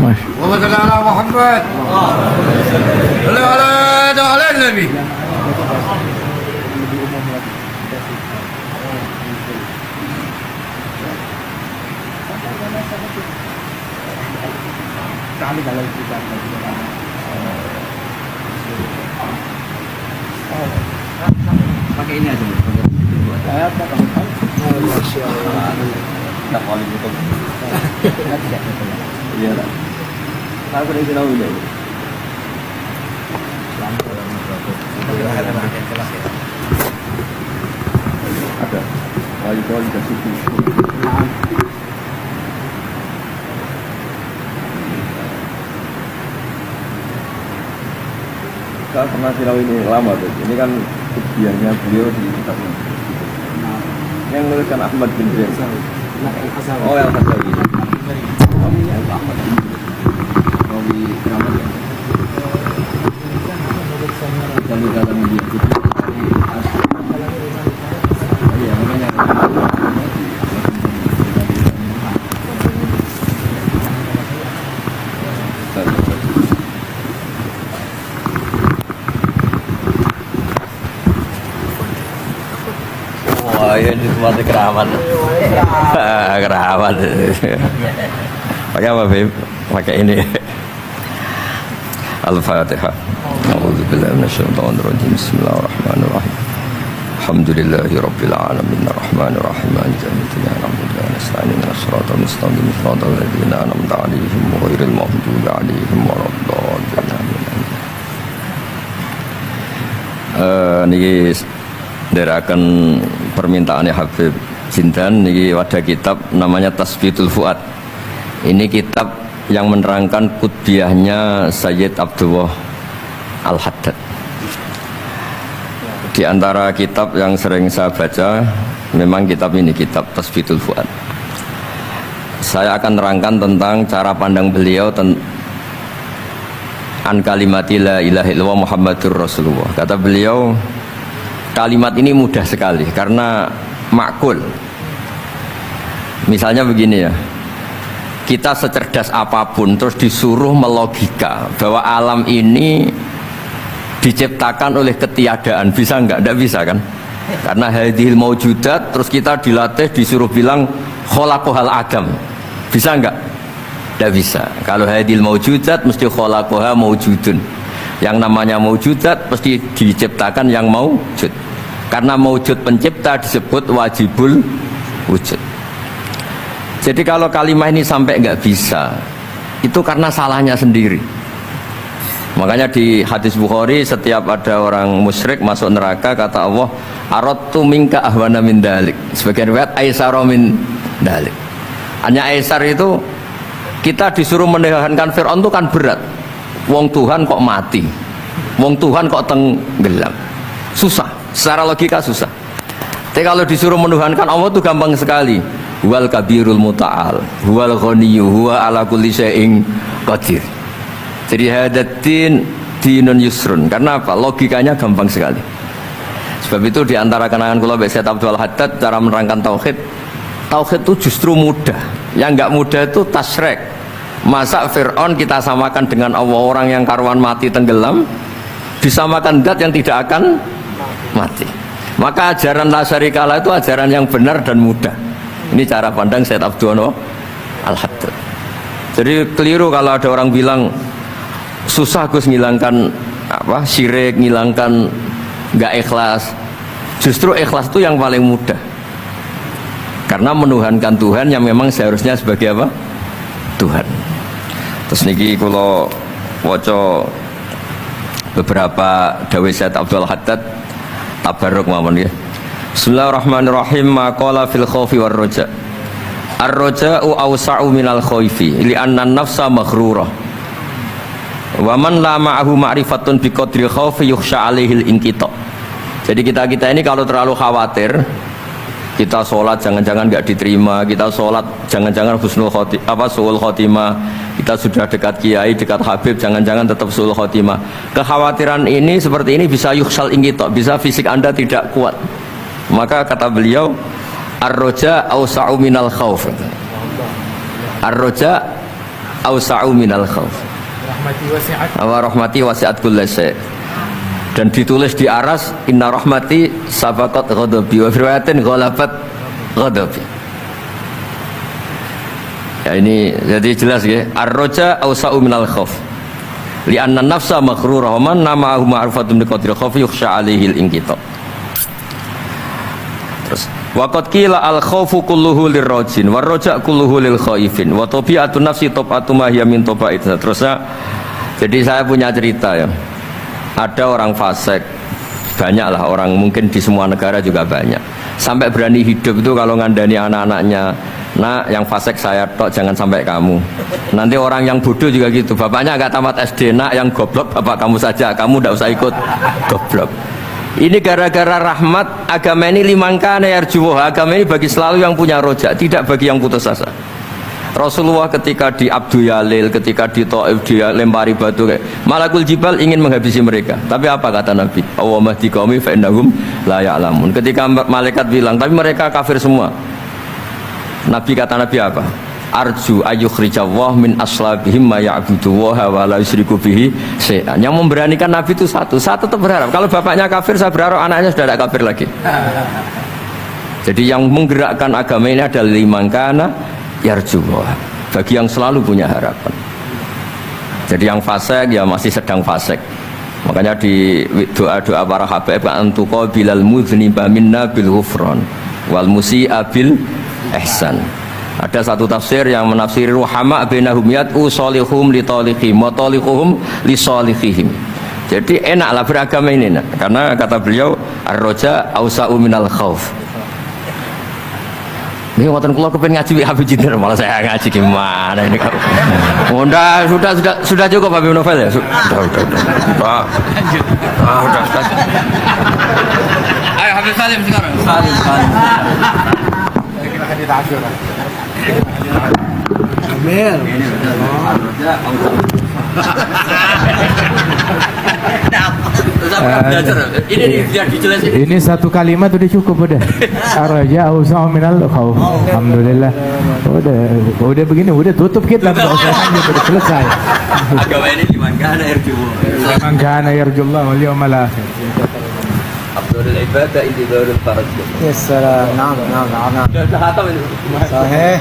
اللهم صل على محمد صل على النبي. Pakai ini aja. Masya Allah. Nak paling itu. Iya tak. Aku dah tahu dah. Ada. Kali-kali kat situ. Saya pernah silau ini lama tuh. Ini kan kebiasaannya beliau di kitab ini. Yang menuliskan Ahmad bin Zaid. Oh, yang Al-Hasawi. Rawinya Ahmad. Rawi Ahmad. Kalau kata dia itu. Iya, makanya. Wah, ini semua keramat. Keramat. Pakai apa, Beb? Pakai ini. Al-Fatihah. A'udzubillahi minasyaitonir rajim. Bismillahirrahmanirrahim. Alhamdulillahirabbil alamin arrahmanir rahim maliki yaumiddin iyyaka nasta'in ihdinas siratal mustaqim siratal ladzina an'amta 'alaihim ghairil maghdubi 'alaihim waladdallin. Niki nderaken permintaannya Habib Sindan niki ada kitab namanya Tasbitul Fuad. Ini kitab yang menerangkan kutbiahnya Sayyid Abdullah Al-Haddad. Di antara kitab yang sering saya baca memang kitab ini, kitab Tasbitul Fuad. Saya akan nerangkan tentang cara pandang beliau an kalimati la ilaha illallah Muhammadur Rasulullah. Kata beliau, kalimat ini mudah sekali karena makul. Misalnya begini ya, kita secerdas apapun terus disuruh melogika bahwa alam ini diciptakan oleh ketiadaan, bisa enggak? Enggak bisa kan? Karena hadhil maujudat, terus kita dilatih disuruh bilang khalaqahal adam, bisa enggak? Enggak bisa. Kalau hadhil maujudat mesti khalaqaha maujudun. Yang namanya maujudat mesti diciptakan yang maujud. Karena maujud pencipta disebut wajibul wujud. Jadi kalau kalimat ini sampai enggak bisa, itu karena salahnya sendiri. Makanya di hadis Bukhari, setiap ada orang musyrik masuk neraka, kata Allah, aradtu minka ahwana min dalik. Sebagian riwayat aisara min dalik. Hanya aisar itu, kita disuruh menahankan Fir'aun itu kan berat. Wong Tuhan kok mati, wong Tuhan kok tenggelam, susah. Secara logika susah. Tapi kalau disuruh menuhankan Allah itu gampang sekali. Huwal kabirul muta'al, huwal ghaniyyu, huwa ala kulli syai'in qadir. Jadi hadatin dinun yusrun. Karena apa? Logikanya gampang sekali. Sebab itu diantara kenangan kula Mbak Sayyid Abdul Haddad cara menerangkan tauhid. Tauhid itu justru mudah. Yang enggak mudah itu tasyrik. Masa Fir'aun kita samakan dengan Allah, orang yang karuan mati tenggelam disamakan zat yang tidak akan mati. Maka ajaran la syarikalah itu ajaran yang benar dan mudah. Ini cara pandang Sayyid Abdul Al-Haddad. Jadi keliru kalau ada orang bilang susah Gus ngilangkan apa syirik, ngilangkan nggak ikhlas. Justru ikhlas itu yang paling mudah. Karena menuhankan Tuhan yang memang seharusnya sebagai apa? Tuhan. Terus niki kula waca beberapa dawuh Sayyid Abdul Haddad tabarruk mawon ya. Bismillahirrahmanirrahim. Maqala fil khaufi war raja. Ar-raja'u awsa'u minal khaufi li'anna an-nafsa maghrurah. Wa man la ma'ahu ma'rifatun bi qadri khaufi yukhsha 'alaihi al-inqita. Jadi kita ini kalau terlalu khawatir, kita sholat jangan-jangan nggak diterima, kita sholat jangan-jangan husnul khotimah, apa suul khotimah, kita sudah dekat kiai, dekat habib, jangan-jangan tetap suul khotimah. Kekhawatiran ini seperti ini bisa yukhsal inqita, bisa fisik Anda tidak kuat. Maka kata beliau, ar-raja awsa'u minal khauf. Ar-raja awsa'u minal khauf. Rahmati wasi'at. Wa rahmati wasi'at kulli syai'. Dan ditulis di aras inna rahmati sabaqat ghadabi wa riwayatin ghalabat ghadabi. Ya ini jadi jelas ya. Ar-raja awsa'u minal khauf. Li'anna nafsa maghrurah wa man nama'ahu ma'rifatun bi qadri khaufi yukhsha 'alaihi al-inqitab. Terus waqad qila al-khaufu kulluhu lirrajin war raja kulluhu lil khaifin wa tabi'atun nafsi tab'atu ma hiya min taba'id. Terusnya jadi saya punya cerita ya. Ada orang fasik, banyaklah orang, mungkin di semua negara juga banyak. Sampai berani hidup itu kalau ngandani anak-anaknya, nah yang fasik saya tok, jangan sampai kamu. Nanti orang yang bodoh juga gitu, bapaknya agak tamat SD, nak yang goblok bapak kamu saja, kamu tidak usah ikut goblok. Ini gara-gara rahmat agama ini limangkana yarjuwah, agama ini bagi selalu yang punya rojak, tidak bagi yang putus asa. Rasulullah ketika di Abdul Yalil, ketika di Taif dia lempari batu kayak Malakul Jibal ingin menghabisi mereka. Tapi apa kata Nabi? Allahumma hdi qaumi fa innahum la ya'lamun. Ketika malaikat bilang, tapi mereka kafir semua. Nabi kata Nabi apa? Arju ayyukhrijawah min aslabihim ma ya'budu wa la yusyriku bihi syai'an. Yang memberanikan Nabi itu satu tetap berharap. Kalau bapaknya kafir, saya berharap anaknya sudah tidak kafir lagi. Jadi yang menggerakkan agama ini adalah limangkana yarjuwah, bagi yang selalu punya harapan. Jadi yang fasik ya masih sedang fasik. Makanya di doa-doa para habaib antuqa bilal mudhniba minna bil ghufran wal musi'a bil ihsan. Ada satu tafsir yang menafsiri ruhama bainahum yad'u salihum li taliqihim wa taliquhum li salihihim. Jadi enaklah beragama ini nak. Karena kata beliau ar-raja awsa'u minal khauf. Ini waktu keluar kepengen ngaji Habib Jinder, malah saya ngaji gimana ini kau? Sudah cukup Habib Novel ya? Sudah. Ayo Habib Salim sekarang. Salim. Kita hadits Asyura. Amir. Ini satu kalimat udah cukup udah. Ar-raja awsa'u minal khauf. Alhamdulillah. Udah begini udah tutup kita enggak usah lanjut, udah selesai. Agama ini limangkana yarjuwah. Limangkana yarjullah wal yawmal akhir. Abdul ibadah intidarul faraj. Yes, naam. Sudah hatam ini. Sahih.